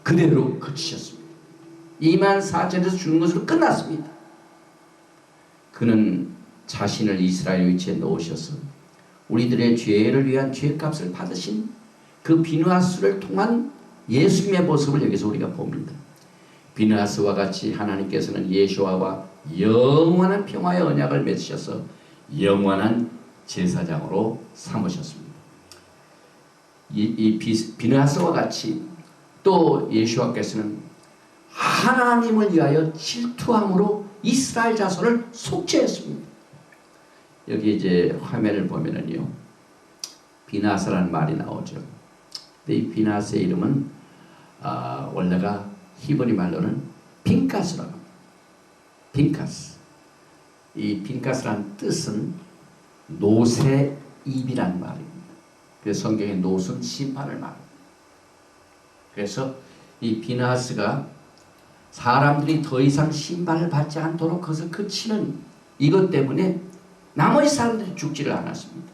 그대로 그치셨습니다. 24,000에서 주는 것으로 끝났습니다. 그는 자신을 이스라엘 위치에 놓으셔서 우리들의 죄를 위한 죄값을 받으신 그 비느하스를 통한 예수님의 모습을 여기서 우리가 봅니다. 비느하스와 같이 하나님께서는 예수와와 영원한 평화의 언약을 맺으셔서 영원한 제사장으로 삼으셨습니다. 이 비느하스와 같이 또 예수와께서는 하나님을 위하여 질투함으로 이스라엘 자손을 속죄했습니다. 여기 이제 화면을 보면은요, 비느하스라는 말이 나오죠. 근데 이 비느하스의 이름은 원래가 히브리 말로는 빈카스라고 합니다. 빈카스. 이 빈카스라는 뜻은 노새 입이라는 말입니다. 그래서 성경에 노순 심판을 말합니다. 그래서 이 비느하스가 사람들이 더 이상 심판을 받지 않도록 그것을 그치는 이것 때문에 나머지 사람들이 죽지를 않았습니다.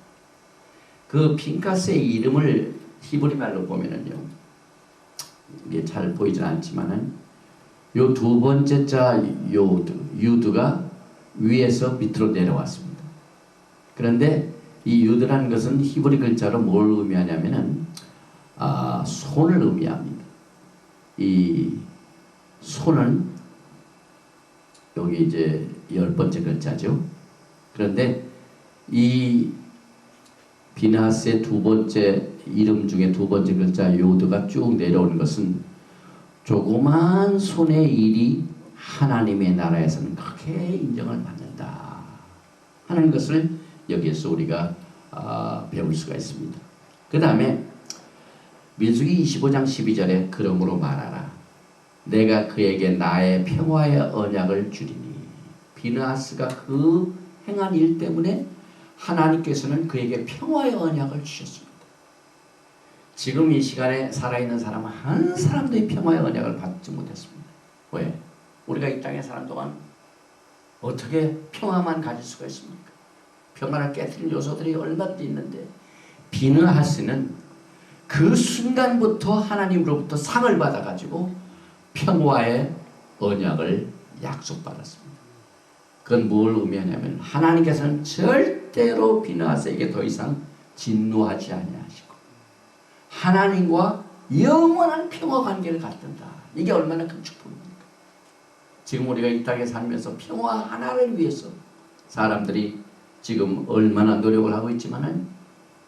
그 빈카스의 이름을 히브리 말로 보면은요, 이게 잘 보이진 않지만은 요 두 번째 자 유드가 위에서 밑으로 내려왔습니다. 그런데 이 유드라는 것은 히브리 글자로 뭘 의미하냐면은 손을 의미합니다. 이 손은 여기 이제 10번째 글자죠. 그런데 이 비느하스의 두 번째 이름 중에 두 번째 글자 요드가 쭉 내려오는 것은 조그만 손의 일이 하나님의 나라에서는 크게 인정을 받는다 하는 것을 여기에서 우리가 배울 수가 있습니다. 그 다음에 민수기 25장 12절에 그러므로 말하라. 내가 그에게 나의 평화의 언약을 주리니. 비느하스가 그 행한 일 때문에 하나님께서는 그에게 평화의 언약을 주셨습니다. 지금 이 시간에 살아있는 사람은 한 사람도 이 평화의 언약을 받지 못했습니다. 왜? 우리가 이 땅에 사는 동안 어떻게 평화만 가질 수가 있습니까? 평화를 깨뜨린 요소들이 얼마든지 있는데 비느하스는 그 순간부터 하나님으로부터 상을 받아가지고 평화의 언약을 약속받았습니다. 그건 뭘 의미하냐면 하나님께서는 절대로 비느하스에게 더 이상 진노하지 아니하시고 하나님과 영원한 평화 관계를 갖는다. 이게 얼마나 큰 축복입니까? 지금 우리가 이 땅에 살면서 평화 하나를 위해서 사람들이 지금 얼마나 노력을 하고 있지만은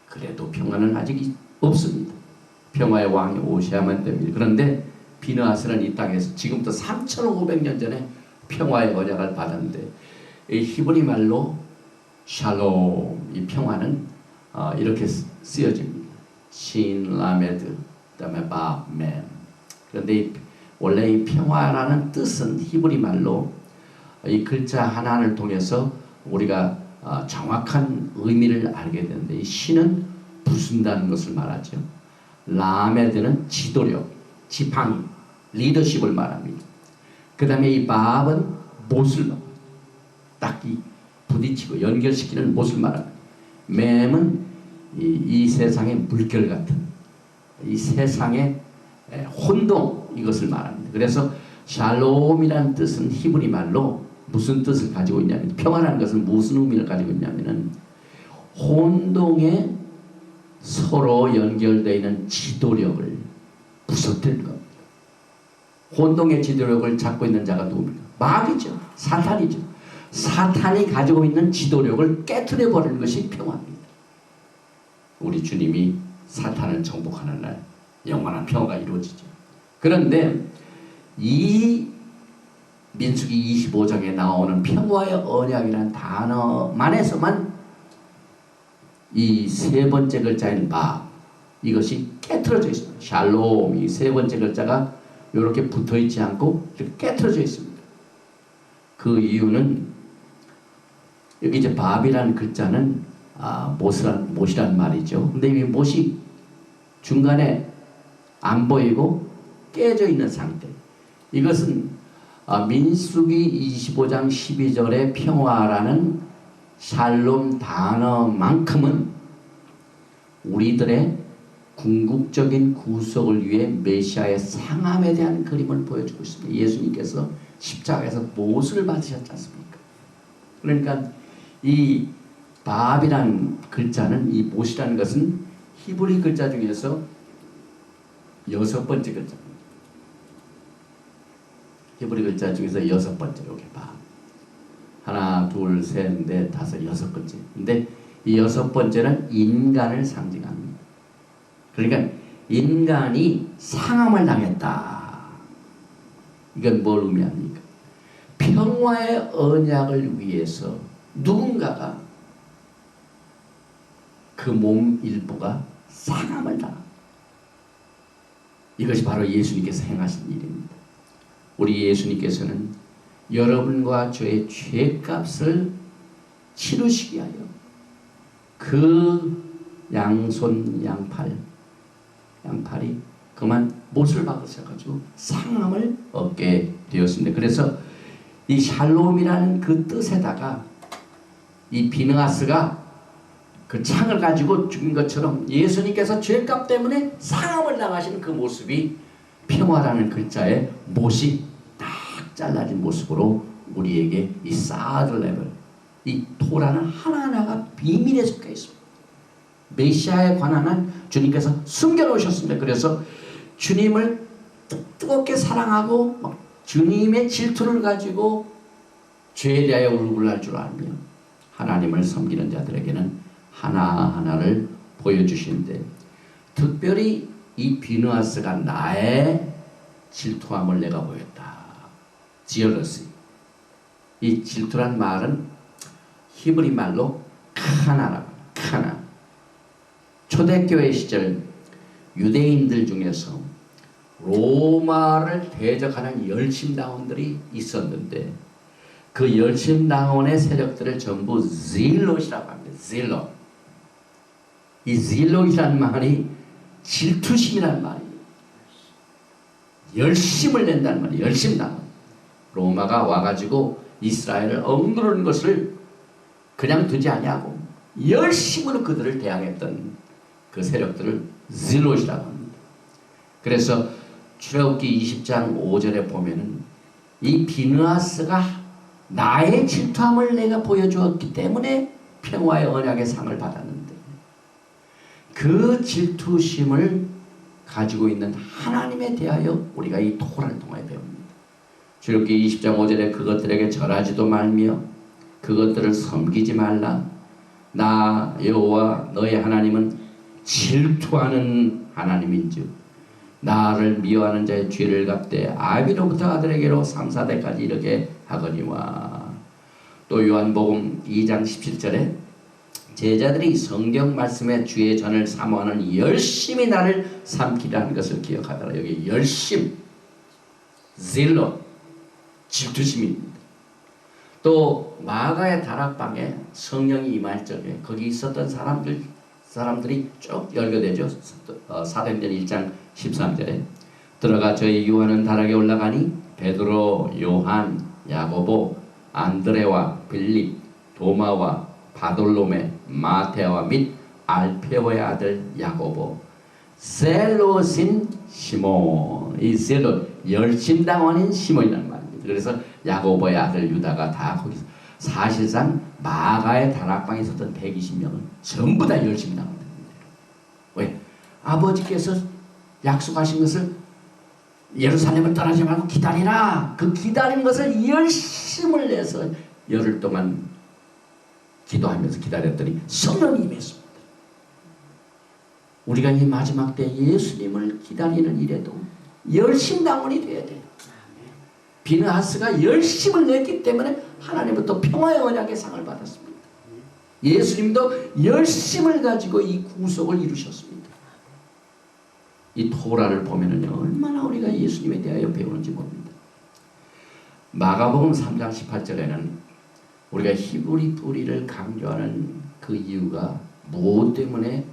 그래도 평화는 아직 없습니다. 평화의 왕이 오셔야만 됩니다. 그런데 비느하스는 이 땅에서 지금부터 3,500년 전에 평화의 언약을 받았는데 이 히브리 말로 샬롬, 이 평화는 이렇게 쓰여집니다. 신, 라메드, 그 다음에 바, 멘. 그런데 원래 이 평화라는 뜻은 히브리 말로 이 글자 하나를 통해서 우리가 정확한 의미를 알게 되는데 이 신은 부순다는 것을 말하죠. 라메드는 지도력, 지팡이, 리더십을 말합니다. 그 다음에 이 밥은 못을 딱 부딪히고 연결시키는 못을 말합니다. 맴은 이 세상의 물결 같은 이 세상의 혼동 이것을 말합니다. 그래서 샬롬이라는 뜻은 히브리 말로 무슨 뜻을 가지고 있냐면 평화라는 것은 무슨 의미를 가지고 있냐면은 혼동에 서로 연결되어 있는 지도력을 부서뜨리는 겁니다. 혼동의 지도력을 잡고 있는 자가 누굽니까? 마귀죠. 사탄이죠. 사탄이 가지고 있는 지도력을 깨트려 버리는 것이 평화입니다. 우리 주님이 사탄을 정복하는 날 영원한 평화가 이루어지죠. 그런데 이 민수기 25장에 나오는 평화의 언약이라는 단어만에서만 이 세 번째 글자인 바 이것이 깨트려져 있습니다. 샬롬 이 세 번째 글자가 이렇게 붙어있지 않고 이렇게 깨트려져 있습니다. 그 이유는 여기 이제 밥이라는 글자는 못이란 말이죠. 근데 이 못이 중간에 안 보이고 깨져 있는 상태. 이것은 민수기 25장 12절의 평화라는 샬롬 단어만큼은 우리들의 궁극적인 구속을 위해 메시아의 상함에 대한 그림을 보여주고 있습니다. 예수님께서 십자가에서 못을 받으셨지 않습니까? 그러니까 이 밥이란 글자는, 이 못이라는 것은 히브리 글자 중에서 6번째 글자입니다. 히브리 글자 중에서 6번째, 이렇게 밥. 하나, 둘, 셋, 넷, 다섯, 6번째. 근데 이 6번째는 인간을 상징합니다. 그러니까 인간이 상함을 당했다. 이건 뭘 의미합니까? 평화의 언약을 위해서 누군가가 그 몸 일부가 상함을 당합니다. 이것이 바로 예수님께서 행하신 일입니다. 우리 예수님께서는 여러분과 저의 죄값을 치르시기 위하여 그 양손 양팔이 그만 못을 박으셔가지고 상함을 얻게 되었습니다. 그래서 이 샬롬이라는 그 뜻에다가 이 비느하스가 그 창을 가지고 죽인 것처럼 예수님께서 죄값 때문에 상함을 당하시는 그 모습이 평화라는 글자에 못이 딱 잘라진 모습으로 우리에게 이 사드 레벨, 이 토라는 하나하나가 비밀에 속해 있습니다. 메시아에 관한 한 주님께서 숨겨놓으셨습니다. 그래서 주님을 뜨겁게 사랑하고 막 주님의 질투를 가지고 죄에 대하여 울고날 줄 알며 하나님을 섬기는 자들에게는 하나하나를 보여주시는데, 특별히 이 비느하스가 나의 질투함을 내가 보였다. 지어러스. 이 질투란 말은 히브리 말로 카나라고. 카나. 초대교회 시절 유대인들 중에서 로마를 대적하는 열심당원들이 있었는데, 그 열심당원의 세력들을 전부 질롯이라고 합니다. 질롯. 이 질롯이라는 말이 질투심이라는 말이에요. 열심을 낸다는 말이에요. 열심당원. 로마가 와가지고 이스라엘을 억누르는 것을 그냥 두지 아니하고 열심으로 그들을 대항했던 그 세력들을 질롯이라고 합니다. 그래서 출애굽기 20장 5절에 보면은 이 비느하스가 나의 질투함을 내가 보여주었기 때문에 평화의 언약의 상을 받았는데, 그 질투심을 가지고 있는 하나님에 대하여 우리가 이 토라를 통하여 배웁니다. 출애굽기 20장 5절에 그것들에게 절하지도 말며 그것들을 섬기지 말라. 나 여호와 너의 하나님은 질투하는 하나님인즉 나를 미워하는 자의 죄를 갚되 아비로부터 아들에게로 3, 4대까지 이르게 하거니와. 또 요한복음 2장 17절에 제자들이 성경 말씀에 주의 전을 사모하는 열심히 나를 삼키라는 것을 기억하더라. 여기 열심, 질러, 질투심입니다. 또 마가의 다락방에 성령이 임할 적에 거기 있었던 사람들이 쭉 열거되죠. 사도행전 1장 13절에 들어가 저희 요한은 다락에 올라가니 베드로, 요한, 야고보, 안드레와 빌립, 도마와 바돌로메, 마테와 및 알페오의 아들 야고보, 셀롯인 시몬. 이 셀롯 열심당원인 시몬이라는 말입니다. 그래서 야고보의 아들 유다가 다 거기서, 사실상 마가의 다락방에 있었던 120명은 전부 다 열심당원입니다. 왜? 아버지께서 약속하신 것을 예루살렘을 떠나지 말고 기다리라. 그 기다린 것을 열심을 내서 열흘 동안 기도하면서 기다렸더니 성령이 임했습니다. 우리가 이 마지막 때 예수님을 기다리는 일에도 열심당원이 되어야 돼요. 비느하스가 열심을 냈기 때문에 하나님부터 평화의 언약의 상을 받았습니다. 예수님도 열심을 가지고 이 구속을 이루셨습니다. 이 토라를 보면은요, 얼마나 우리가 예수님에 대하여 배우는지 모릅니다. 마가복음 3장 18절에는 우리가 히브리 뿌리를 강조하는 그 이유가 무엇 때문에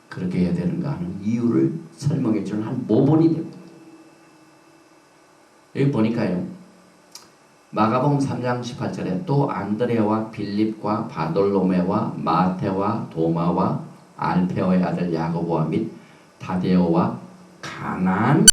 그렇게 해야 되는가 하는 이유를 설명해 주는 한 모본이 됩니다. 여기 보니까요, 마가복음 3장 18절에 또 안드레와 빌립과 바돌로메와 마테와 도마와 알페오의 아들 야고보와 및 다데오와 가나안